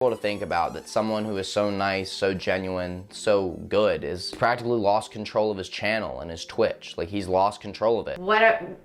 To think about that someone who is so nice, so genuine, so good is practically lost control of his channel and his Twitch. Like, he's lost control of it.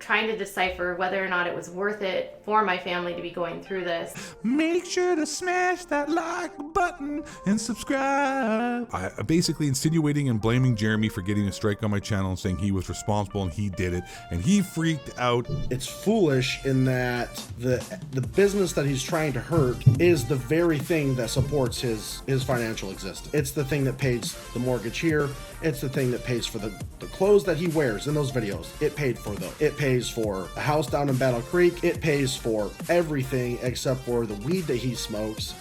Trying to decipher whether or not it was worth it for my family to be going through this. Make sure to smash that like button and subscribe. Basically insinuating and blaming Jeremy for getting a strike on my channel and saying he was responsible and he did it, and he freaked out. It's foolish in that the business that he's trying to hurt is the very thing that supports his financial existence. It's the thing that pays the mortgage here. It's the thing that pays for the clothes that he wears in those videos. It paid for those. It pays for a house down in Battle Creek. It pays for everything except for the weed that he smokes.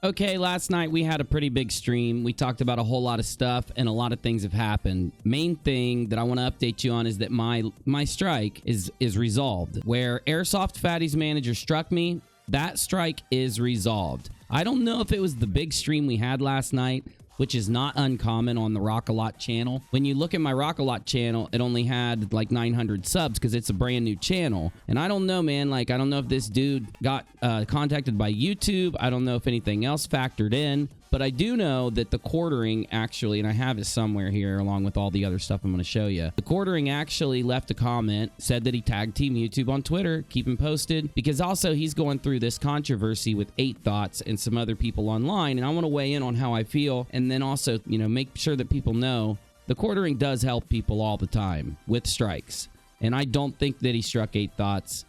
Okay, last night we had a pretty big stream. We talked about a whole lot of stuff, and a lot of things have happened. Main thing that I want to update you on is that my strike is resolved. Where AIRSOFTFATTY's manager struck me, that strike is resolved. I don't know if it was the big stream we had last night, which is not uncommon on the RockaLot channel. When you look at my RockaLot channel, it only had like 900 subs because it's a brand new channel. And I don't know, man, like, I don't know if this dude got contacted by YouTube. I don't know if anything else factored in. But I do know that TheQuartering actually, and I have it somewhere here along with all the other stuff I'm going to show you. TheQuartering actually left a comment, said that he tagged Team YouTube on Twitter. Keep him posted, because also he's going through this controversy with 8 Thoughts and some other people online. And I want to weigh in on how I feel, and then also, you know, make sure that people know TheQuartering does help people all the time with strikes. And I don't think that he struck 8 Thoughts.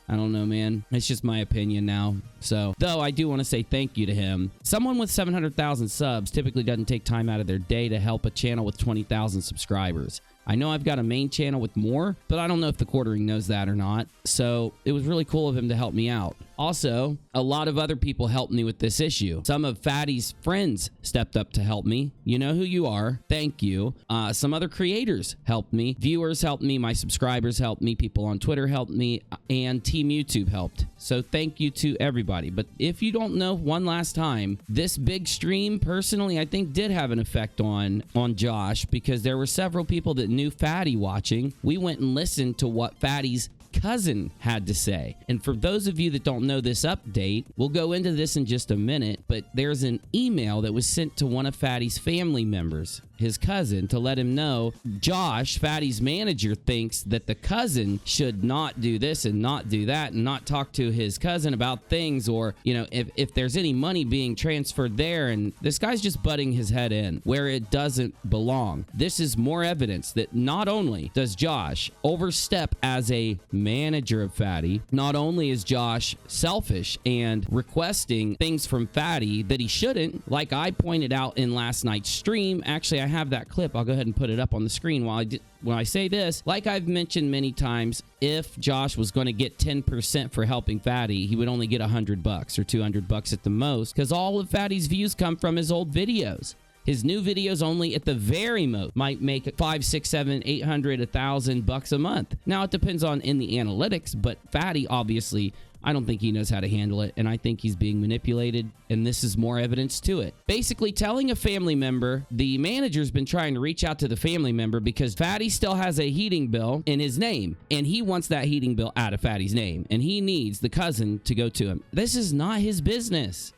I don't know, man. It's just my opinion now. So, though I do want to say thank you to him. Someone with 700,000 subs typically doesn't take time out of their day to help a channel with 20,000 subscribers. I know I've got a main channel with more, but I don't know if TheQuartering knows that or not. So it was really cool of him to help me out. Also, a lot of other people helped me with this issue. Some of Fatty's friends stepped up to help me. You know who you are. Thank you. Some other creators helped me. Viewers helped me. My subscribers helped me. People on Twitter helped me. And Team YouTube helped. So thank you to everybody. But if you don't know, one last time, this big stream, personally, I think did have an effect on Josh, because there were several people that knew Fatty watching. We went and listened to what Fatty's cousin had to say. And for those of you that don't know this update, we'll go into this in just a minute, but there's an email that was sent to one of Fatty's family members, his cousin, to let him know Josh, Fatty's manager, thinks that the cousin should not do this and not do that and not talk to his cousin about things, or, you know, if there's any money being transferred there. And this guy's just butting his head in where it doesn't belong. This is more evidence that not only does Josh overstep as a manager of Fatty, not only is Josh selfish and requesting things from Fatty that he shouldn't, like I pointed out in last night's stream. Actually, I have that clip. I'll go ahead and put it up on the screen when I say this. Like I've mentioned many times, if Josh was going to get 10% for helping Fatty, he would only get $100 or $200 at the most, because all of Fatty's views come from his old videos. His new videos only at the very most might make $500, $600, $700, $800, $1,000 a month. Now it depends on in the analytics, but Fatty, obviously, I don't think he knows how to handle it, and I think he's being manipulated, and this is more evidence to it. Basically telling a family member, the manager's been trying to reach out to the family member because Fatty still has a heating bill in his name, and he wants that heating bill out of Fatty's name, and he needs the cousin to go to him. This is not his business.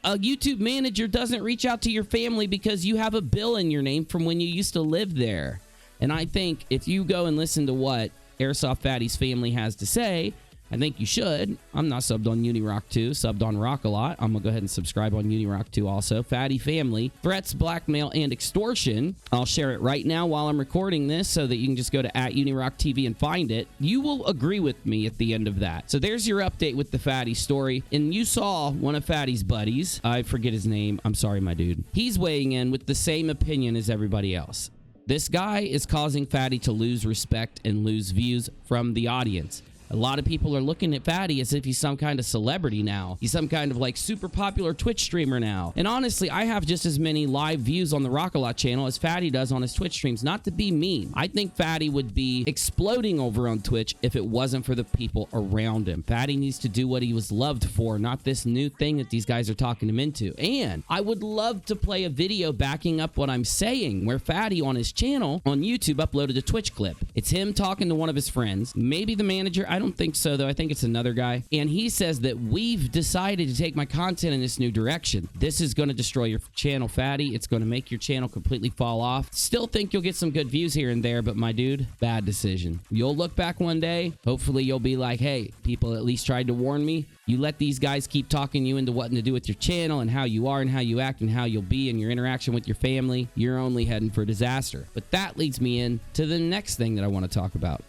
A YouTube manager doesn't reach out to your family because you have a bill in your name from when you used to live there. And I think if you go and listen to what AIRSOFTFATTY's family has to say, I think you should. I'm not subbed on UNIROCK2, subbed on RockaLot. I'm going to go ahead and subscribe on UNIROCK2 also. Fatty family, threats, blackmail, and extortion. I'll share it right now while I'm recording this so that you can just go to @UNIROCKtv and find it. You will agree with me at the end of that. So there's your update with the Fatty story. And you saw one of Fatty's buddies. I forget his name. I'm sorry, my dude. He's weighing in with the same opinion as everybody else. This guy is causing Fatty to lose respect and lose views from the audience. A lot of people are looking at Fatty as if he's some kind of celebrity now. He's some kind of like super popular Twitch streamer now. And honestly, I have just as many live views on the RockaLot channel as Fatty does on his Twitch streams. Not to be mean. I think Fatty would be exploding over on Twitch if it wasn't for the people around him. Fatty needs to do what he was loved for, not this new thing that these guys are talking him into. And I would love to play a video backing up what I'm saying, where Fatty on his channel on YouTube uploaded a Twitch clip. It's him talking to one of his friends, maybe the manager. I don't think so, though. I think it's another guy. And he says that we've decided to take my content in this new direction. This is going to destroy your channel, Fatty. It's going to make your channel completely fall off. Still think you'll get some good views here and there, but my dude, bad decision. You'll look back one day. Hopefully you'll be like, hey, people at least tried to warn me. You let these guys keep talking you into what to do with your channel and how you are and how you act and how you'll be and your interaction with your family. You're only heading for disaster. But that leads me in to the next thing that I want to talk about.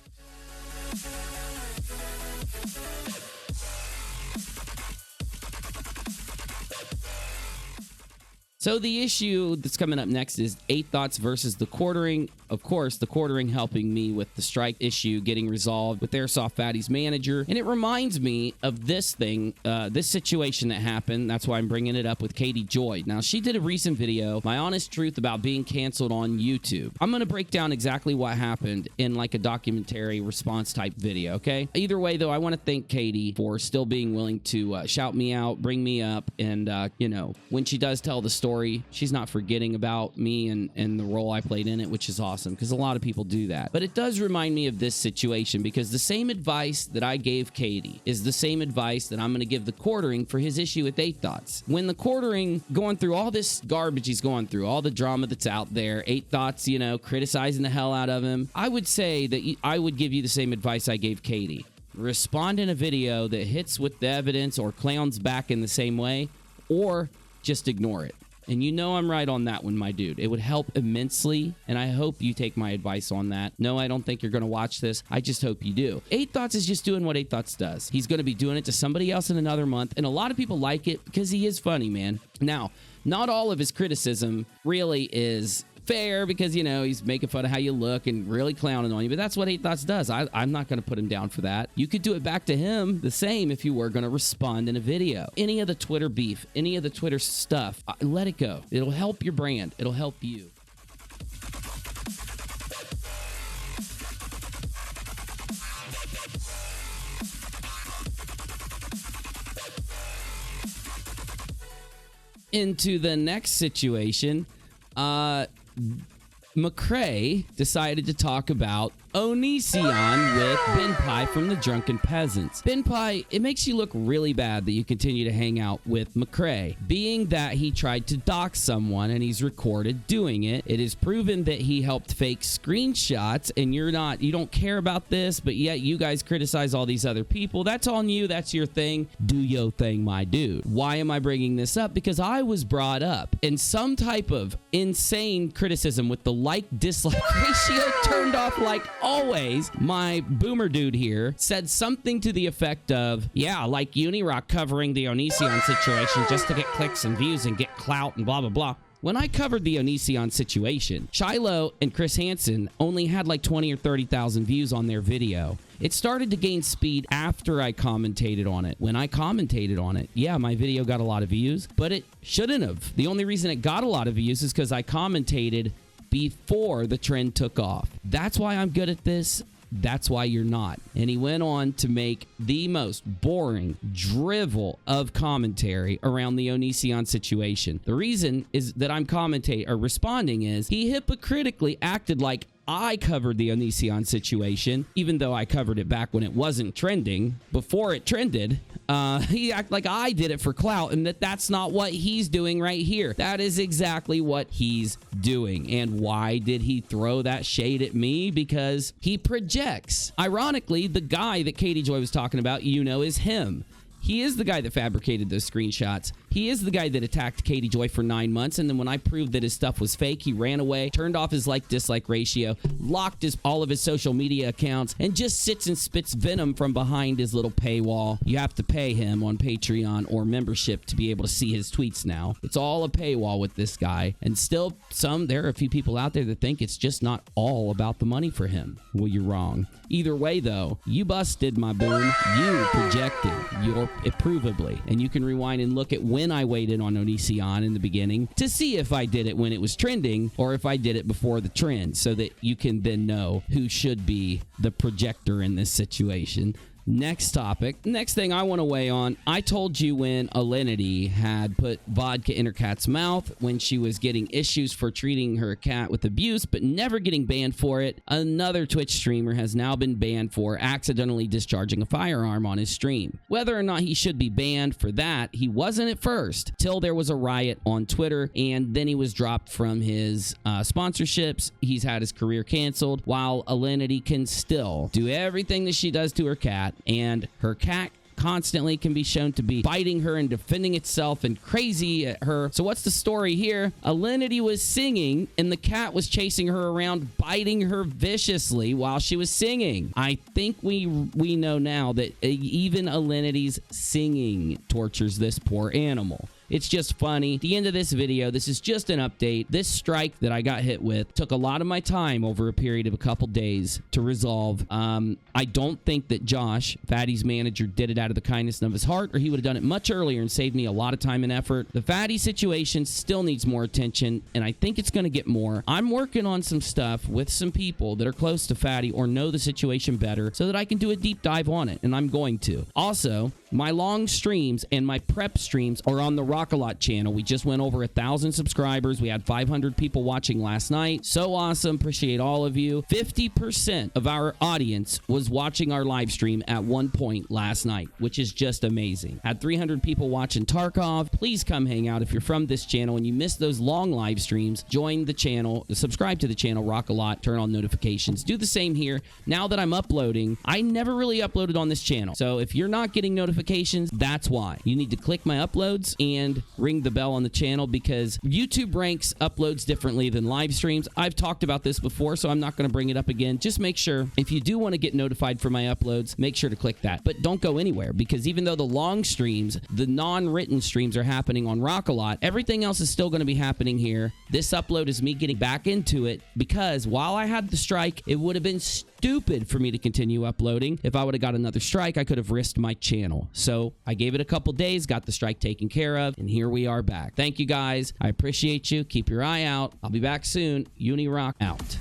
So the issue that's coming up next is 8 Thoughts versus TheQuartering. Of course, TheQuartering helping me with the strike issue getting resolved with AIRSOFTFATTY's manager. And it reminds me of this thing, this situation that happened. That's why I'm bringing it up with Katie Joy. Now, she did a recent video, My Honest Truth About Being Canceled on YouTube. I'm going to break down exactly what happened in like a documentary response type video, okay? Either way, though, I want to thank Katie for still being willing to shout me out, bring me up, and, you know, when she does tell the story, she's not forgetting about me and the role I played in it, which is awesome because a lot of people do that. But it does remind me of this situation because the same advice that I gave Katie is the same advice that I'm going to give TheQuartering for his issue with 8 Thoughts. When TheQuartering going through all this garbage he's going through, all the drama that's out there, 8 Thoughts, you know, criticizing the hell out of him, I would say that I would give you the same advice I gave Katie. Respond in a video that hits with the evidence or clowns back in the same way, or just ignore it. And you know I'm right on that one, my dude. It would help immensely, and I hope you take my advice on that. No, I don't think you're going to watch this. I just hope you do. 8 Thoughts is just doing what 8 Thoughts does. He's going to be doing it to somebody else in another month, and a lot of people like it because he is funny, man. Now, not all of his criticism really is fair because, you know, he's making fun of how you look and really clowning on you, but that's what 8 Thoughts does. I'm not going to put him down for that. You could do it back to him the same if you were going to respond in a video. Any of the Twitter beef, any of the Twitter stuff, let it go. It'll help your brand. It'll help you. Into the next situation, McCrae decided to talk about Onision with Ben Pie from the Drunken Peasants. Ben Pie, it makes you look really bad that you continue to hang out with McCrae. Being that he tried to dox someone and he's recorded doing it, it is proven that he helped fake screenshots, and you don't care about this, but yet you guys criticize all these other people. That's on you. That's your thing. Do your thing, my dude. Why am I bringing this up? Because I was brought up in some type of insane criticism with the like-dislike ratio turned off like always. My boomer dude here said something to the effect of, yeah, like UNIRock covering the Onision situation just to get clicks and views and get clout and blah, blah, blah. When I covered the Onision situation, Shiloh and Chris Hansen only had like 20 or 30,000 views on their video. It started to gain speed after I commentated on it. When I commentated on it, yeah, my video got a lot of views, but it shouldn't have. The only reason it got a lot of views is because I commentated before the trend took off. That's why I'm good at this. That's why you're not. And he went on to make the most boring drivel of commentary around the Onision situation. The reason is that I'm responding is he hypocritically acted like I covered the Onision situation, even though I covered it back when it wasn't trending. Before it trended, he acted like I did it for clout, and that's not what he's doing right here. That is exactly what he's doing. And why did he throw that shade at me? Because he projects. Ironically, the guy that Katie Joy was talking about, you know, is him. He is the guy that fabricated those screenshots. He is the guy that attacked Katie Joy for 9 months, and then when I proved that his stuff was fake, he ran away, turned off his like-dislike ratio, locked all of his social media accounts, and just sits and spits venom from behind his little paywall. You have to pay him on Patreon or membership to be able to see his tweets now. It's all a paywall with this guy, and still there are a few people out there that think it's just not all about the money for him. Well, you're wrong. Either way, though, you busted, my boon. You projected, you're provably. And you can rewind and look at when I weighed in on Onision in the beginning to see if I did it when it was trending or if I did it before the trend, so that you can then know who should be the projector in this situation. Next topic. Next thing I want to weigh on. I told you when Alinity had put vodka in her cat's mouth when she was getting issues for treating her cat with abuse, but never getting banned for it. Another Twitch streamer has now been banned for accidentally discharging a firearm on his stream. Whether or not he should be banned for that, he wasn't at first, till there was a riot on Twitter, and then he was dropped from his sponsorships. He's had his career canceled, while Alinity can still do everything that she does to her cat, and her cat constantly can be shown to be biting her and defending itself and crazy at her. So what's the story here? Alinity was singing and the cat was chasing her around, biting her viciously while she was singing. I think we know now that even Alinity's singing tortures this poor animal. It's just funny. At the end of this video, this is just an update. This strike that I got hit with took a lot of my time over a period of a couple days to resolve. I don't think that Josh, Fatty's manager, did it out of the kindness of his heart, or he would have done it much earlier and saved me a lot of time and effort. The Fatty situation still needs more attention, and I think it's going to get more. I'm working on some stuff with some people that are close to Fatty or know the situation better so that I can do a deep dive on it, and I'm going to. Also, my long streams and my prep streams are on the RockaLot channel. We just went over 1,000 subscribers. We had 500 people watching last night. So awesome. Appreciate all of you. 50% of our audience was watching our live stream at one point last night, which is just amazing. Had 300 people watching Tarkov. Please come hang out if you're from this channel and you missed those long live streams. Join the channel, subscribe to the channel, RockaLot, turn on notifications. Do the same here. Now that I'm uploading, I never really uploaded on this channel. So if you're not getting notifications, that's why. You need to click my uploads and ring the bell on the channel, because YouTube ranks uploads differently than live streams. I've talked about this before, so I'm not going to bring it up again. Just make sure, if you do want to get notified for my uploads, make sure to click that. But don't go anywhere, because even though the long streams, the non-written streams are happening on RockaLot, everything else is still going to be happening here. This upload is me getting back into it, because while I had the strike, it would have been stupid for me to continue uploading. If I would have got another strike, I could have risked my channel. So I gave it a couple days, got the strike taken care of, and here we are back. Thank you guys. I appreciate you. Keep your eye out. I'll be back soon. UNIROCK out.